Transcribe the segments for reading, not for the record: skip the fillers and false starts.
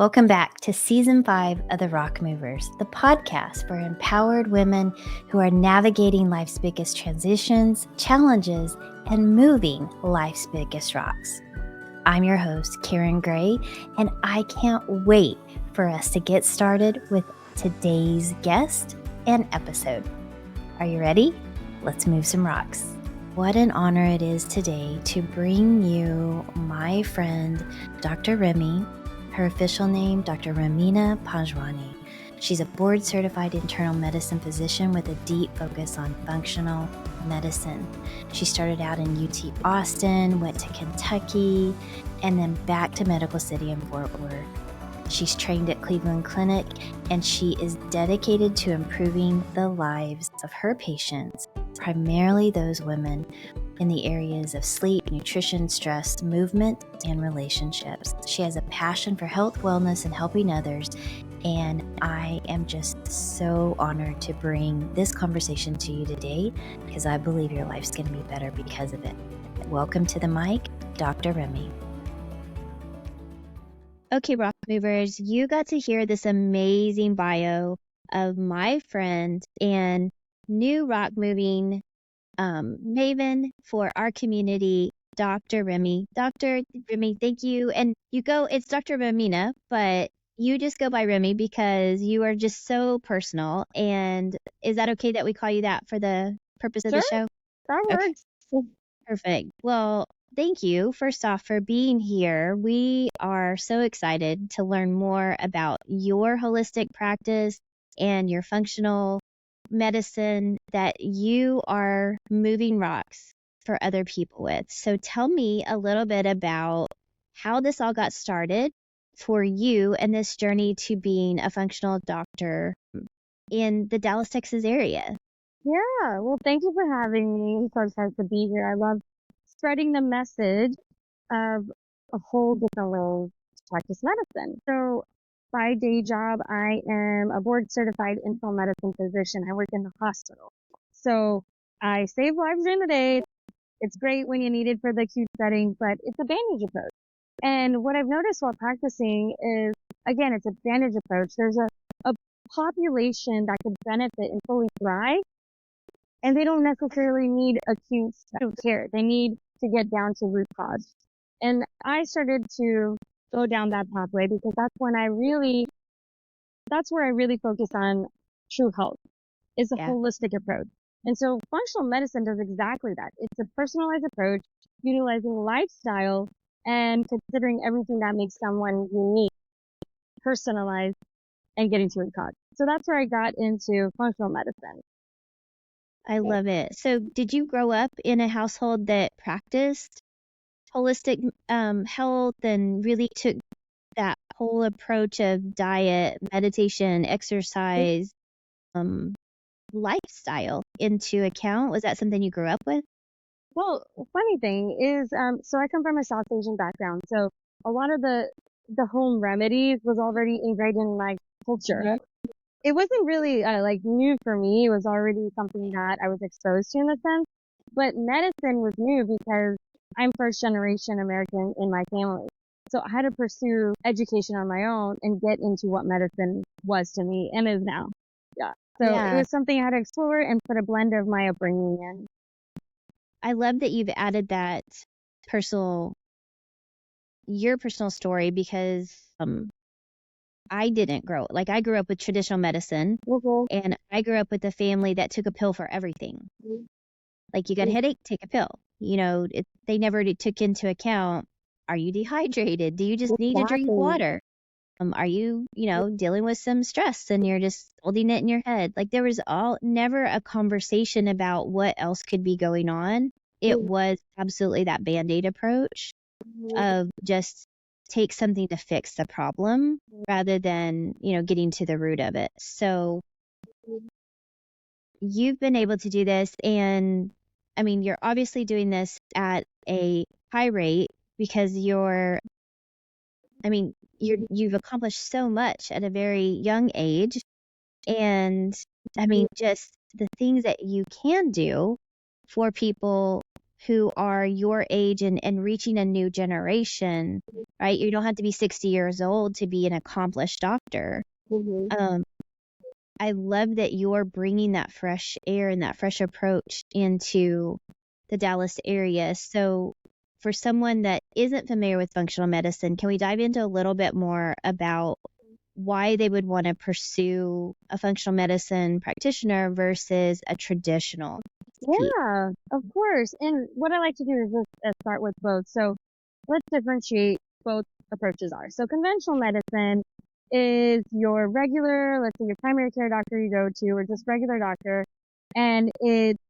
Welcome back to Season 5 of The Rock Movers, the podcast for empowered women who are navigating life's biggest transitions, challenges, and moving life's biggest rocks. I'm your host, Karengray, and I can't wait for us to get started with today's guest and episode. Are you ready? Let's move some rocks. What an honor it is today to bring you my friend, Dr. Remy. Her official name, Dr. Remina Panjwani. She's a board-certified internal medicine physician with a deep focus on functional medicine. She started out in UT Austin, went to Kentucky, and then back to Medical City in Fort Worth. She's trained at Cleveland Clinic, and she is dedicated to improving the lives of her patients, primarily those women in the areas of sleep, nutrition, stress, movement, and relationships. She has a passion for health, wellness, and helping others, and I am just so honored to bring this conversation to you today because I believe your life's going to be better because of it. Welcome to the mic, Dr. Remy. Okay, Rock Movers, you got to hear this amazing bio of my friend and new rock moving maven for our community, Dr. Remy. Dr. Remy, thank you. And it's Dr. Remina, but you just go by Remy because you are just so personal. And is that okay that we call you that for the purpose of the show? That works. Okay. Perfect. Well, thank you, first off, for being here. We are so excited to learn more about your holistic practice and your functional medicine that you are moving rocks for other people with. So tell me a little bit about how this all got started for you and this journey to being a functional doctor in the Dallas, Texas area. Yeah, well, thank you for having me. I'm so excited to be here. I love spreading the message of a whole different way to practice medicine. So by day job, I am a board certified internal medicine physician. I work in the hospital. So I save lives during the day. It's great when you need it for the acute setting, but it's a bandage approach. And what I've noticed while practicing is, again, it's a bandage approach. There's a population that could benefit and fully thrive, and they don't necessarily need acute care. They need to get down to root cause. And I started to go down that pathway because that's where I really focus on true health. It's a holistic approach. And so functional medicine does exactly that. It's a personalized approach, utilizing lifestyle and considering everything that makes someone unique, personalized, and getting to root cause. So that's where I got into functional medicine. I love it. So did you grow up in a household that practiced holistic health and really took that whole approach of diet, meditation, exercise, lifestyle into account? Was that something you grew up with? Well, funny thing is, so I come from a South Asian background. So a lot of the home remedies was already ingrained in my culture. Yeah. It wasn't really new for me. It was already something that I was exposed to in a sense. But medicine was new because I'm first generation American in my family. So I had to pursue education on my own and get into what medicine was to me and is now. Yeah. So it was something I had to explore and put a blend of my upbringing in. I love that you've added that your personal story because I didn't I grew up with traditional medicine, and I grew up with a family that took a pill for everything. Mm-hmm. Like, you got a headache, take a pill. You know, they never took into account, are you dehydrated? Do you just need to drink water? Are you, dealing with some stress and you're just holding it in your head? Like, there was never a conversation about what else could be going on. It was absolutely that Band-Aid approach of just take something to fix the problem rather than, getting to the root of it. So you've been able to do this, and I mean, you're obviously doing this at a high rate because you've accomplished so much at a very young age. And I mean, just the things that you can do for people who are your age and reaching a new generation right? You don't have to be 60 years old to be an accomplished doctor. Mm-hmm. I love that you're bringing that fresh air and that fresh approach into the Dallas area. So, for someone that isn't familiar with functional medicine, can we dive into a little bit more about why they would want to pursue a functional medicine practitioner versus a traditional PT? Yeah, of course. And what I like to do is just start with both. So let's differentiate both approaches are. So conventional medicine is your regular, let's say your primary care doctor you go to, or just regular doctor, and it's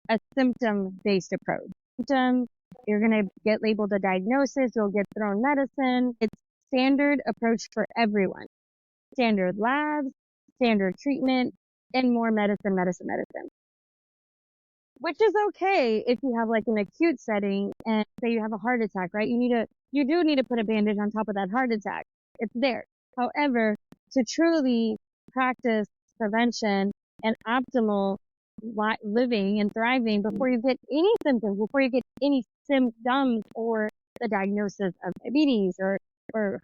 a symptom-based approach. Symptom, you're going to get labeled a diagnosis, you'll get thrown medicine. It's standard approach for everyone. Standard labs, standard treatment, and more medicine, medicine, medicine. Which is okay if you have like an acute setting and say you have a heart attack, right? You do need to put a bandage on top of that heart attack. It's there. However, to truly practice prevention and optimal living and thriving before you get any symptoms, before you get any symptoms or the diagnosis of diabetes or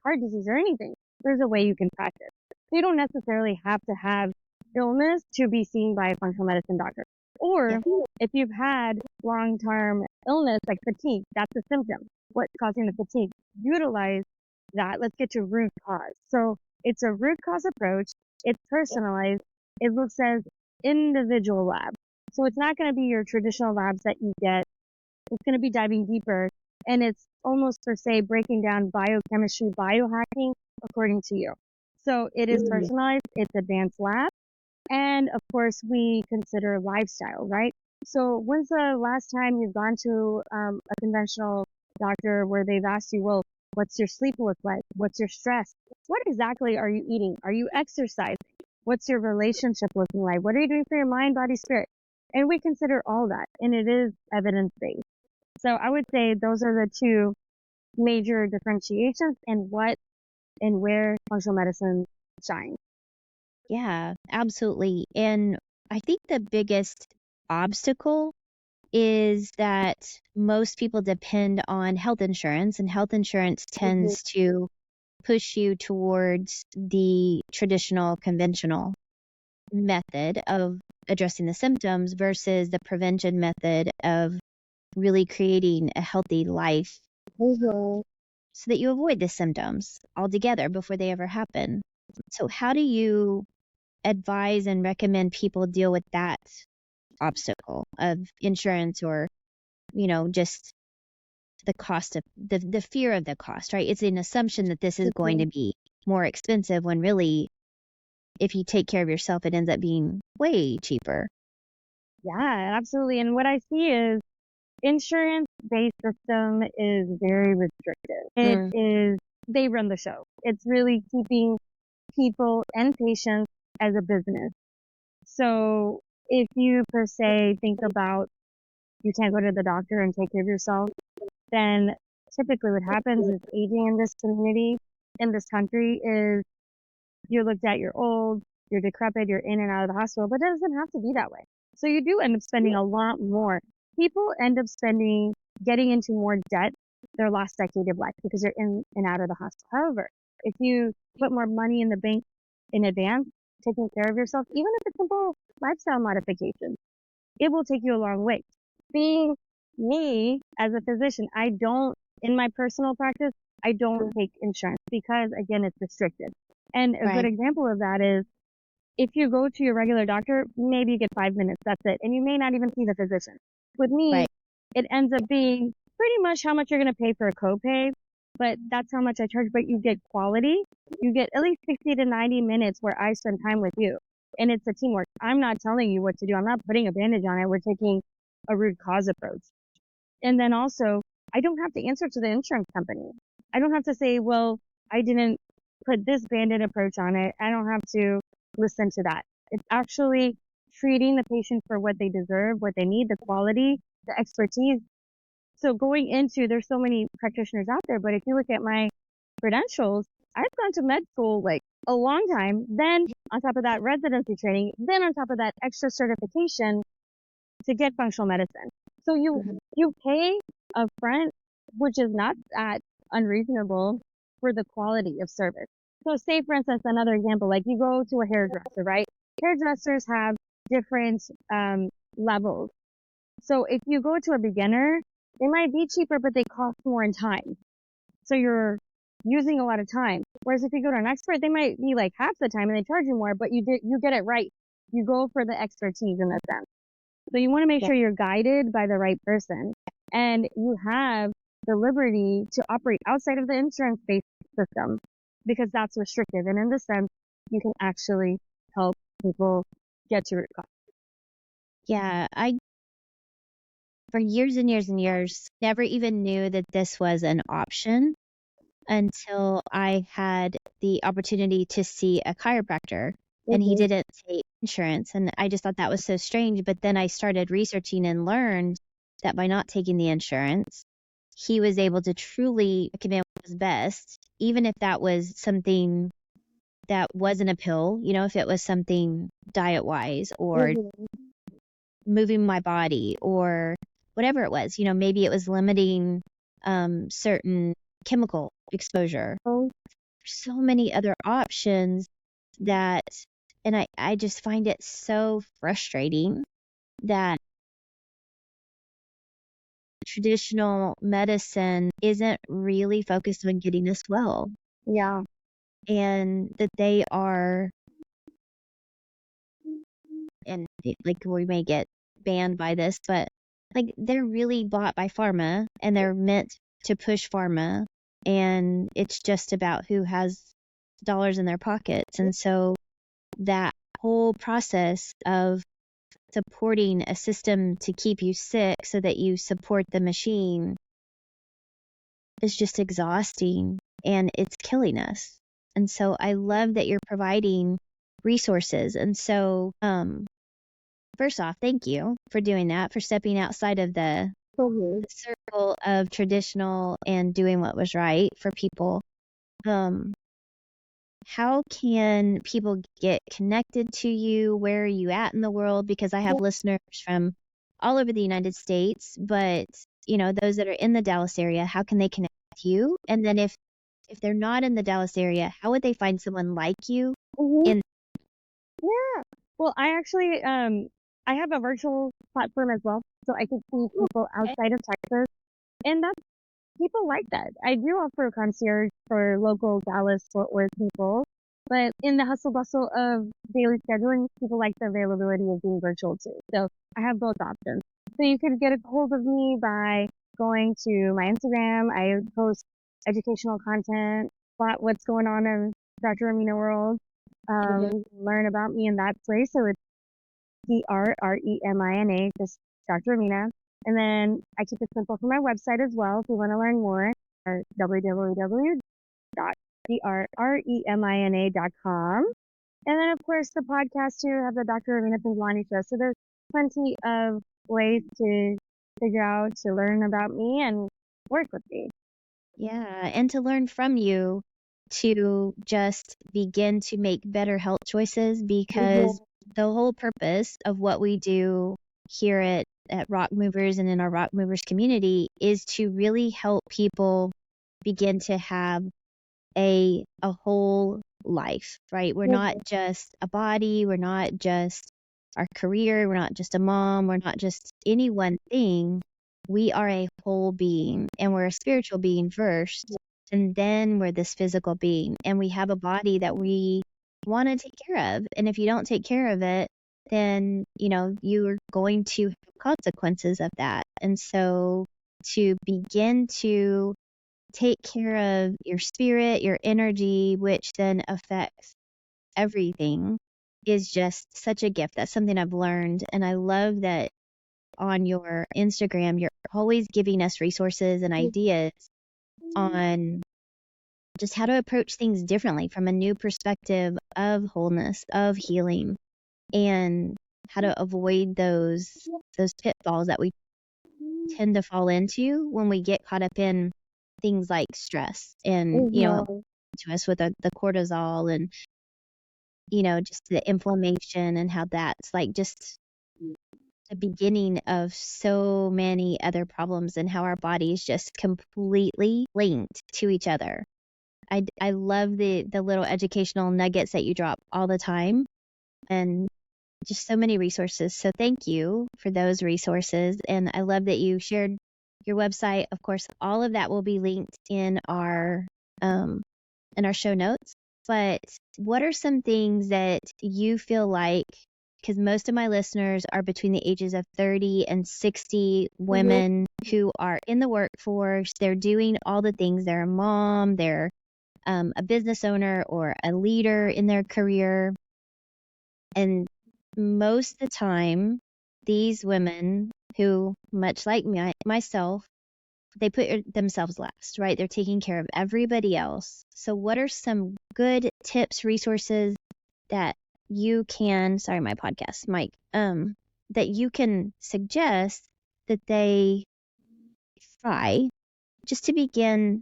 heart disease or anything, there's a way you can practice. So you don't necessarily have to have illness to be seen by a functional medicine doctor. Or Yeah. if you've had long-term illness like fatigue, that's a symptom. What's causing the fatigue? Utilize that. Let's get to root cause. So it's a root cause approach. It's personalized. It looks as individual lab. So it's not going to be your traditional labs that you get. It's going to be diving deeper. And it's almost per se breaking down biochemistry, biohacking according to you. So it is personalized. It's advanced lab. And of course, we consider lifestyle, right? So when's the last time you've gone to a conventional doctor where they've asked you, well, what's your sleep look like? What's your stress? What exactly are you eating? Are you exercising? What's your relationship looking like? What are you doing for your mind, body, spirit? And we consider all that, and it is evidence-based. So I would say those are the two major differentiations and what and where functional medicine shines. Yeah, absolutely. And I think the biggest obstacle is that most people depend on health insurance, and health insurance tends to push you towards the traditional, conventional method of addressing the symptoms versus the prevention method of really creating a healthy life so that you avoid the symptoms altogether before they ever happen. So, how do you advise and recommend people deal with that obstacle of insurance, or just the cost of the fear of the cost, right? It's an assumption that this is going to be more expensive when really, if you take care of yourself, it ends up being way cheaper. Yeah, absolutely. And what I see is insurance-based system is very restrictive. It is, they run the show. It's really keeping people and patients as a business. So if you per se think about you can't go to the doctor and take care of yourself, then typically what happens is aging in this community, in this country, is you're looked at, you're old, you're decrepit, you're in and out of the hospital, but it doesn't have to be that way. So you do end up spending a lot more. People end up getting into more debt their last decade of life because you're in and out of the hospital. However, if you put more money in the bank in advance, taking care of yourself, even if it's simple lifestyle modifications, it will take you a long way. Being me as a physician, in my personal practice, I don't take insurance because again, it's restricted. And a good example of that is if you go to your regular doctor, maybe you get 5 minutes, that's it. And you may not even see the physician. With me, it ends up being pretty much how much you're going to pay for a copay, but that's how much I charge. But you get quality. You get at least 60 to 90 minutes where I spend time with you. And it's a teamwork. I'm not telling you what to do. I'm not putting a bandage on it. We're taking a root cause approach. And then also, I don't have to answer to the insurance company. I don't have to say, well, I didn't put this banded approach on it. I don't have to listen to that. It's actually treating the patient for what they deserve, what they need, the quality, the expertise. So there's so many practitioners out there, but if you look at my credentials, I've gone to med school like a long time. Then on top of that, residency training. Then on top of that, extra certification to get functional medicine. So you pay upfront, which is not at unreasonable for the quality of service. So say, for instance, another example, like you go to a hairdresser, right? Hairdressers have different levels. So if you go to a beginner, they might be cheaper, but they cost more in time. So you're using a lot of time. Whereas if you go to an expert, they might be like half the time and they charge you more, but you get it right. You go for the expertise in a sense. So you want to make sure you're guided by the right person and you have the liberty to operate outside of the insurance-based system because that's restrictive. And in this sense, you can actually help people get to root cause. Yeah, I for years and years and years never even knew that this was an option until I had the opportunity to see a chiropractor and he didn't take insurance. And I just thought that was so strange. But then I started researching and learned that by not taking the insurance, he was able to truly recommend what was best, even if that was something that wasn't a pill, if it was something diet wise or moving my body or whatever it was, maybe it was limiting certain chemical exposure. There's so many other options that, and I just find it so frustrating that traditional medicine isn't really focused on getting us well. Yeah. And that they are, and like we may get banned by this, but like they're really bought by pharma and they're meant to push pharma and it's just about who has dollars in their pockets. And so that whole process of supporting a system to keep you sick so that you support the machine is just exhausting and it's killing us. And so I love that you're providing resources. And so, first off, thank you for doing that, for stepping outside of the circle of traditional and doing what was right for people. How can people get connected to you? Where are you at in the world? Because I have listeners from all over the United States, but those that are in the Dallas area, how can they connect with you? And then if they're not in the Dallas area, how would they find someone like you? Yeah. Well, I actually I have a virtual platform as well, so I can see people outside of Texas, and that's people like that. I do offer concierge for local Dallas Fort Worth people, but in the hustle bustle of daily scheduling, people like the availability of being virtual too. So I have both options. So you can get a hold of me by going to my Instagram. I post educational content, what's going on in Dr. Remina world. Learn about me in that place. So it's DrRemina, just Dr. Remina. And then I keep it simple for my website as well. If you want to learn more, www.drremina.com. And then, of course, the podcast too, have the Dr. Remina Panjwani show. So there's plenty of ways to figure out, to learn about me and work with me. Yeah, and to learn from you to just begin to make better health choices because the whole purpose of what we do here at Rock Movers and in our Rock Movers community is to really help people begin to have a whole life, right? We're not just a body, we're not just our career, we're not just a mom, we're not just any one thing. We are a whole being and we're a spiritual being first, and then we're this physical being, and we have a body that we want to take care of. And if you don't take care of it, then, you're going to have consequences of that. And so to begin to take care of your spirit, your energy, which then affects everything, is just such a gift. That's something I've learned. And I love that on your Instagram, you're always giving us resources and ideas on just how to approach things differently from a new perspective of wholeness, of healing, and how to avoid those pitfalls that we tend to fall into when we get caught up in things like stress and, to us with the cortisol and, just the inflammation and how that's like just the beginning of so many other problems and how our bodies just completely linked to each other. I love the little educational nuggets that you drop all the time, and just so many resources. So thank you for those resources. And I love that you shared your website. Of course, all of that will be linked in our show notes. But what are some things that you feel like, because most of my listeners are between the ages of 30 and 60 women who are in the workforce, they're doing all the things, they're a mom, they're a business owner or a leader in their career. And most of the time, these women who, much like myself, they put themselves last, right? They're taking care of everybody else. So what are some good tips, resources that you can, sorry, my podcast, Mike, that you can suggest that they try just to begin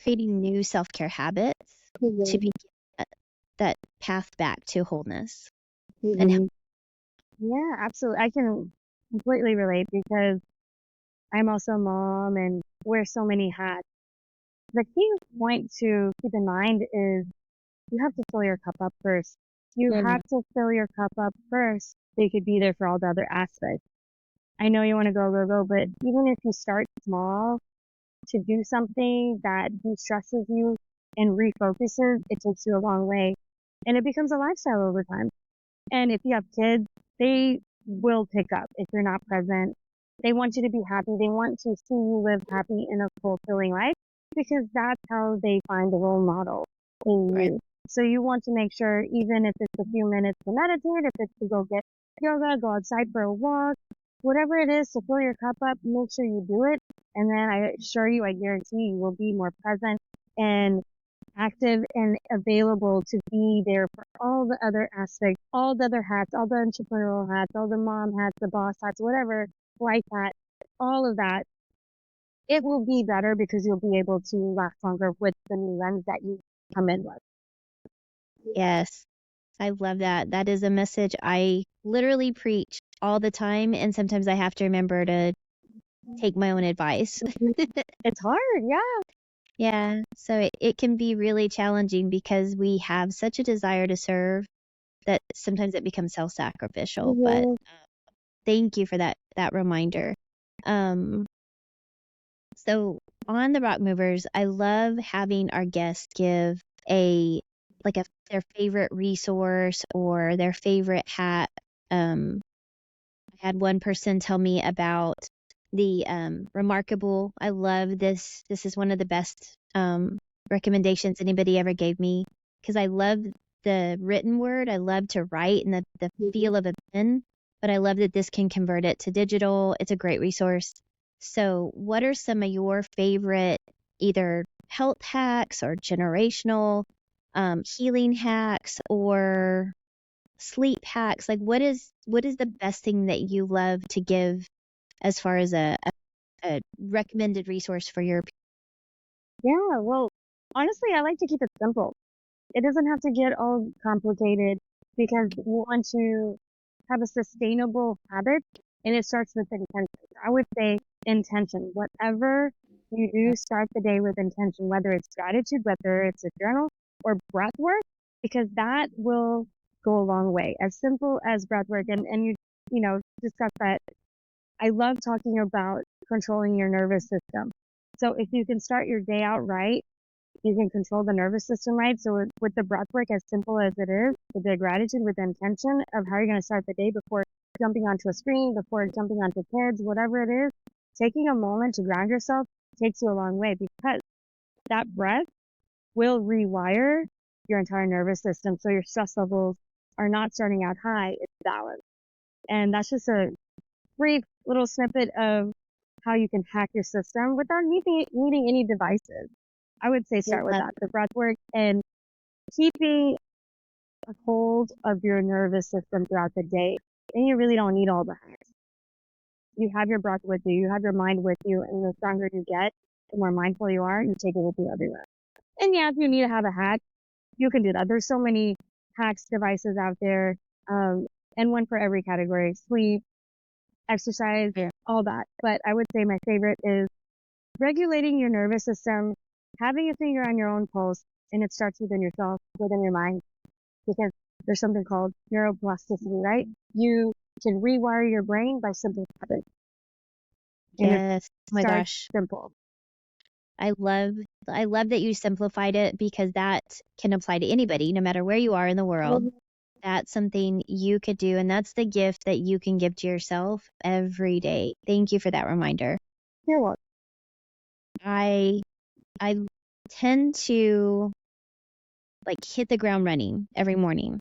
creating new self-care habits to begin that path back to wholeness? And Yeah, absolutely. I can completely relate because I'm also a mom and wear so many hats. The key point to keep in mind is you have to fill your cup up first. You have to fill your cup up first so you could be there for all the other aspects. I know you want to go, but even if you start small to do something that de-stresses you and refocuses, it takes you a long way. And it becomes a lifestyle over time. And if you have kids, they will pick up if you're not present. They want you to be happy. They want to see you live happy in a fulfilling life because that's how they find the role model in you. So you want to make sure, even if it's a few minutes to meditate, if it's to go get yoga, go outside for a walk, whatever it is to fill your cup up, make sure you do it. And then I assure you, I guarantee you will be more present and active and available to be there for all the other aspects, all the other hats, all the entrepreneurial hats, all the mom hats, the boss hats, whatever, life hat, all of that. It will be better because you'll be able to last longer with the new lens that you come in with. Yes, I love that. That is a message I literally preach all the time, and sometimes I have to remember to take my own advice. It's hard, yeah. Yeah, so it can be really challenging because we have such a desire to serve that sometimes it becomes self-sacrificial. But thank you for that reminder. So on the Rock Movers, I love having our guests give their favorite resource or their favorite hat. I had one person tell me about the Remarkable. I love this. This is one of the best recommendations anybody ever gave me because I love the written word. I love to write and the feel of a pen, but I love that this can convert it to digital. It's a great resource. So what are some of your favorite either health hacks or generational healing hacks or sleep hacks? Like what is the best thing that you love to give as far as a recommended resource for your people? Yeah, well, honestly, I like to keep it simple. It doesn't have to get all complicated because you want to have a sustainable habit and it starts with intention. I would say intention. Whatever you do, start the day with intention, whether it's gratitude, whether it's a journal or breath work, because that will go a long way. As simple as breath work and you know, discuss that. I love talking about controlling your nervous system. So if you can start your day out right, you can control the nervous system right. So with the breath work, as simple as it is, with the gratitude, with the intention of how you're going to start the day before jumping onto a screen, before jumping onto kids, whatever it is, taking a moment to ground yourself takes you a long way because that breath will rewire your entire nervous system. So your stress levels are not starting out high, it's balanced. And that's just a brief little snippet of how you can hack your system without needing any devices. I would say start with that, the breath work and keeping a hold of your nervous system throughout the day. And you really don't need all the hacks. You have your breath with you have your mind with you, and the stronger you get, the more mindful you are, you take it with you everywhere. And yeah, if you need to have a hack, you can do that. There's so many hacks devices out there. And and one for every category: sleep, exercise, all that. But I would say my favorite is regulating your nervous system, having a finger on your own pulse, and it starts within yourself, within your mind, because there's something called neuroplasticity, right? You can rewire your brain by simple habits. Yes. Oh my Start gosh. simple. I love that you simplified it, because that can apply to anybody, no matter where you are in the world. That's something you could do, and that's the gift that you can give to yourself every day. Thank you for that reminder. You're welcome. I tend to like hit the ground running every morning,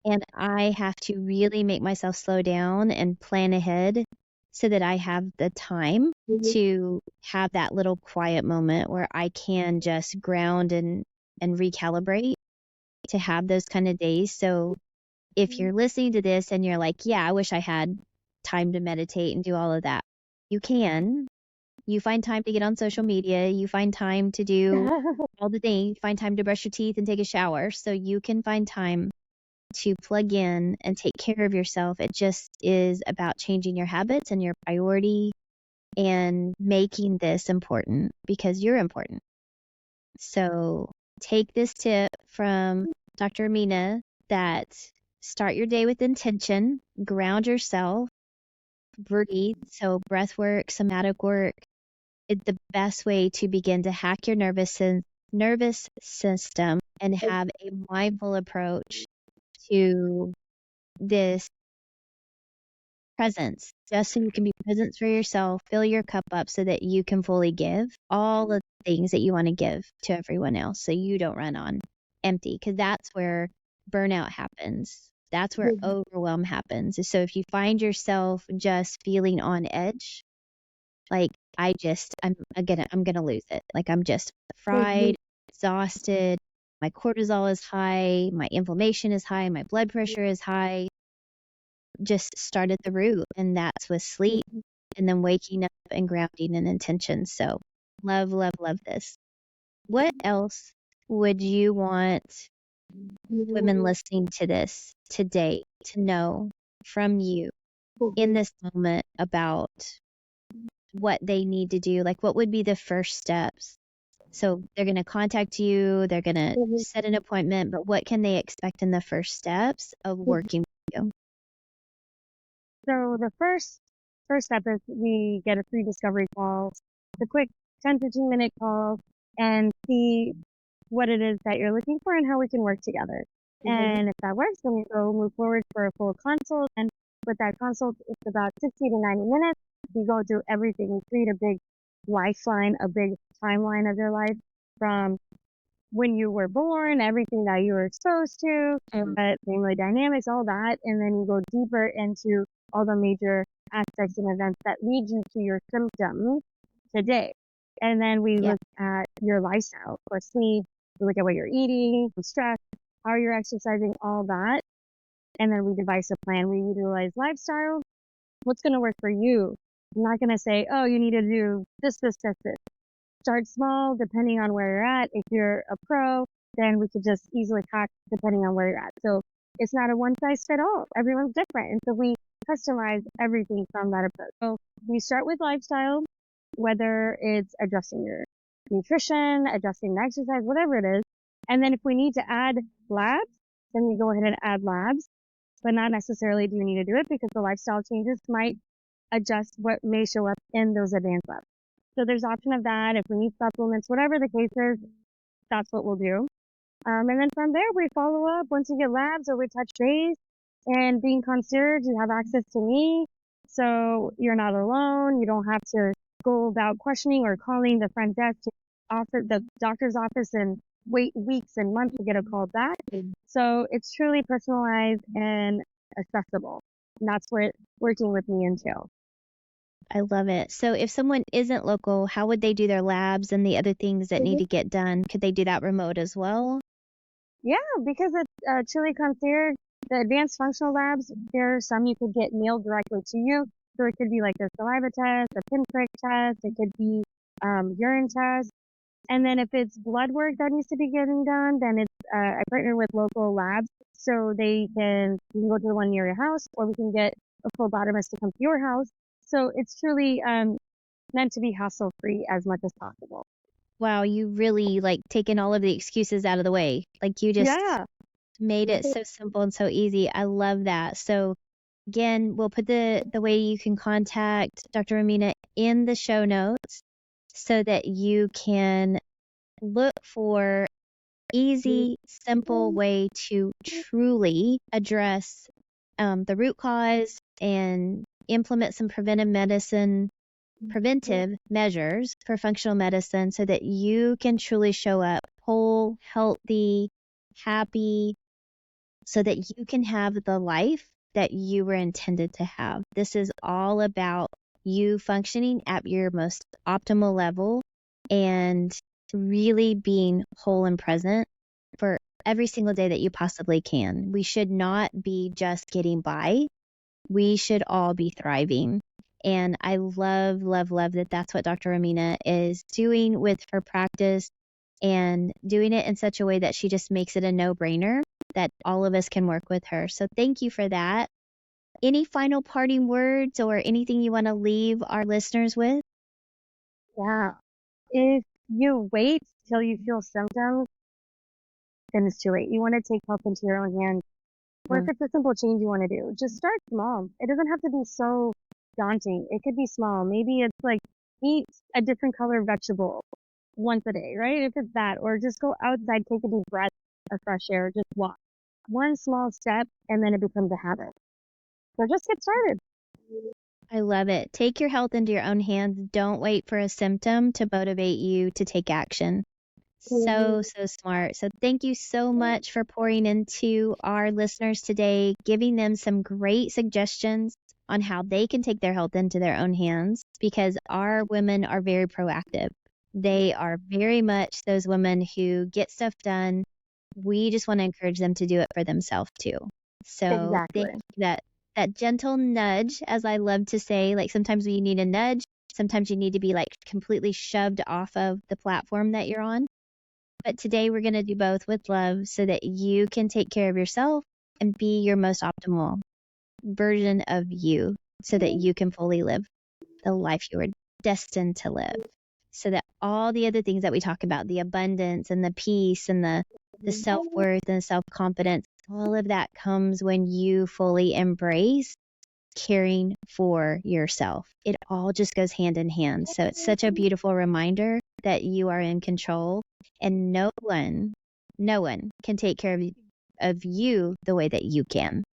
and I have to really make myself slow down and plan ahead so that I have the time to have that little quiet moment where I can just ground and recalibrate, to have those kind of days. So if you're listening to this and you're like, yeah, I wish I had time to meditate and do all of that, you can. You find time to get on social media. You find time to do all the things. You find time to brush your teeth and take a shower. So you can find time to plug in and take care of yourself. It just is about changing your habits and your priority and making this important, because you're important. So take this tip from Dr. Remina, that start your day with intention, ground yourself, breathe. So breath work, somatic work is the best way to begin to hack your nervous system and have a mindful approach to this presence, just so you can be present for yourself, fill your cup up so that you can fully give all the things that you want to give to everyone else, so you don't run on empty, because that's where burnout happens. That's where overwhelm happens. So if you find yourself just feeling on edge, like I'm gonna lose it. Like I'm just fried, exhausted. My cortisol is high. My inflammation is high. My blood pressure is high. Just start at the root, and that's with sleep, and then waking up and grounding and intention. So love, love, love this. What else would you want women listening to this today to know from you in this moment about what they need to do? Like, what would be the first steps? So they're going to contact you, they're going to set an appointment, but what can they expect in the first steps of working with you? So the first step is we get a free discovery call, a quick 10-15 minute call, and see what it is that you're looking for and how we can work together. And if that works, then we go move forward for a full consult. And with that consult, it's about 60 to 90 minutes. We go through everything. We create a big lifeline, a big timeline of your life, from when you were born, everything that you were exposed to, family dynamics, all that. And then you go deeper into all the major aspects and events that lead you to your symptoms today. And then we look at your lifestyle, or sleep, we look at what you're eating, stress, how you're exercising, all that. And then we devise a plan. We utilize lifestyle. What's going to work for you? I'm not going to say, oh, you need to do this, this, this, this. Start small, depending on where you're at. If you're a pro, then we could just easily hack depending on where you're at. So it's not a one size fit all. Everyone's different. And so we customize everything from that approach. So we start with lifestyle, whether it's adjusting your nutrition, adjusting the exercise, whatever it is. And then if we need to add labs, then we go ahead and add labs, but not necessarily do you need to do it, because the lifestyle changes might adjust what may show up in those advanced labs. So there's option of that. If we need supplements, whatever the case is, that's what we'll do. And then from there, we follow up once you get labs, or we touch base. And being concierge, you have access to me. So you're not alone. You don't have to go about questioning or calling the front desk to offer the doctor's office and wait weeks and months to get a call back. So it's truly personalized and accessible. And that's what working with me entails. I love it. So if someone isn't local, how would they do their labs and the other things that need to get done? Could they do that remote as well? Yeah, because it's truly concierge. The advanced functional labs, there are some you could get mailed directly to you. So it could be like a saliva test, a pinprick test, it could be urine test. And then if it's blood work that needs to be getting done, then it's I partner with local labs, so you can go to the one near your house, or we can get a phlebotomist to come to your house. So it's truly meant to be hassle free as much as possible. Wow, you really like taken all of the excuses out of the way. Like you just Yeah. made it so simple and so easy. I love that. So again, we'll put the way you can contact Dr. Remina in the show notes so that you can look for easy, simple way to truly address the root cause and implement some preventive measures for functional medicine so that you can truly show up whole, healthy, happy, so that you can have the life that you were intended to have. This is all about you functioning at your most optimal level and really being whole and present for every single day that you possibly can. We should not be just getting by. We should all be thriving. And I love, love, love that that's what Dr. Remina is doing with her practice and doing it in such a way that she just makes it a no-brainer that all of us can work with her. So thank you for that. Any final parting words or anything you want to leave our listeners with? Yeah. If you wait till you feel symptoms, then it's too late. You want to take help into your own hands. Or if it's a simple change you want to do, just start small. It doesn't have to be so daunting. It could be small. Maybe it's like eat a different color vegetable once a day, right? If it's that, or just go outside, take a deep breath of fresh air, just walk. One small step, and then it becomes a habit. So just get started. I love it. Take your health into your own hands. Don't wait for a symptom to motivate you to take action. So smart. So thank you so much for pouring into our listeners today, giving them some great suggestions on how they can take their health into their own hands, because our women are very proactive. They are very much those women who get stuff done. We just want to encourage them to do it for themselves too. So Exactly. thank you, that gentle nudge, as I love to say, like sometimes you need a nudge, sometimes you need to be like completely shoved off of the platform that you're on. But today we're going to do both with love so that you can take care of yourself and be your most optimal version of you so that you can fully live the life you were destined to live. So that all the other things that we talk about, the abundance and the peace and the self-worth and self-confidence, all of that comes when you fully embrace caring for yourself. It all just goes hand in hand. So it's such a beautiful reminder that you are in control and no one can take care of you the way that you can.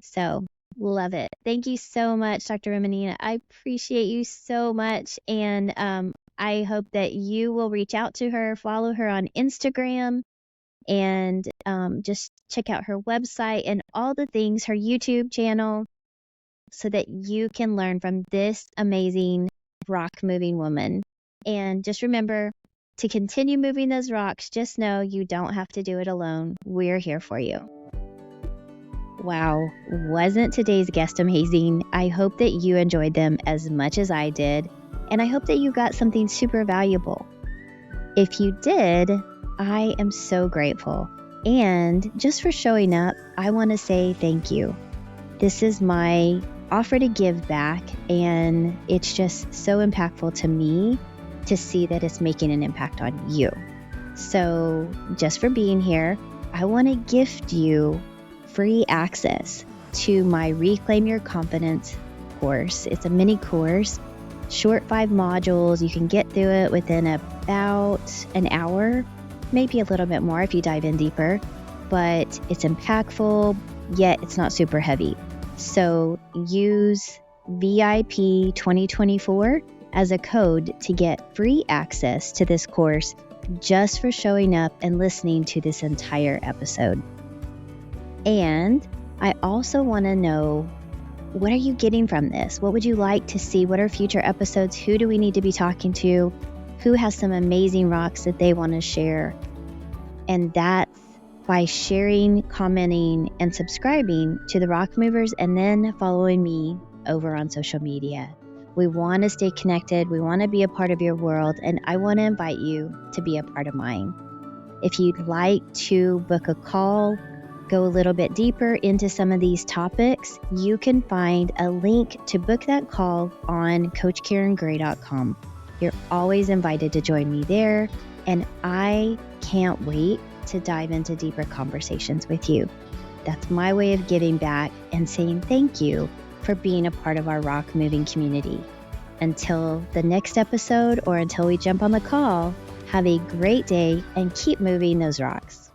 So love it. Thank you so much, Dr. Remina. I appreciate you so much. And I hope that you will reach out to her, follow her on Instagram, and just check out her website and all the things, her YouTube channel, so that you can learn from this amazing rock moving woman. And just remember to continue moving those rocks. Just know you don't have to do it alone. We're here for you. Wow, wasn't today's guest amazing? I hope that you enjoyed them as much as I did, and I hope that you got something super valuable. If you did, I am so grateful. And just for showing up, I want to say thank you. This is my offer to give back, and it's just so impactful to me to see that it's making an impact on you. So just for being here, I want to gift you free access to my Reclaim Your Confidence course. It's a mini course, short 5 modules. You can get through it within about an hour, maybe a little bit more if you dive in deeper, but it's impactful, yet it's not super heavy. So use VIP 2024 as a code to get free access to this course just for showing up and listening to this entire episode. And I also want to know, what are you getting from this? What would you like to see? What are future episodes? Who do we need to be talking to? Who has some amazing rocks that they want to share? And that's by sharing, commenting, and subscribing to the Rock Movers, and then following me over on social media. We want to stay connected. We want to be a part of your world, and I want to invite you to be a part of mine. If you'd like to book a call, go a little bit deeper into some of these topics, you can find a link to book that call on coachkarengray.com. You're always invited to join me there, and I can't wait to dive into deeper conversations with you. That's my way of giving back and saying thank you for being a part of our rock moving community. Until the next episode, or until we jump on the call, have a great day and keep moving those rocks.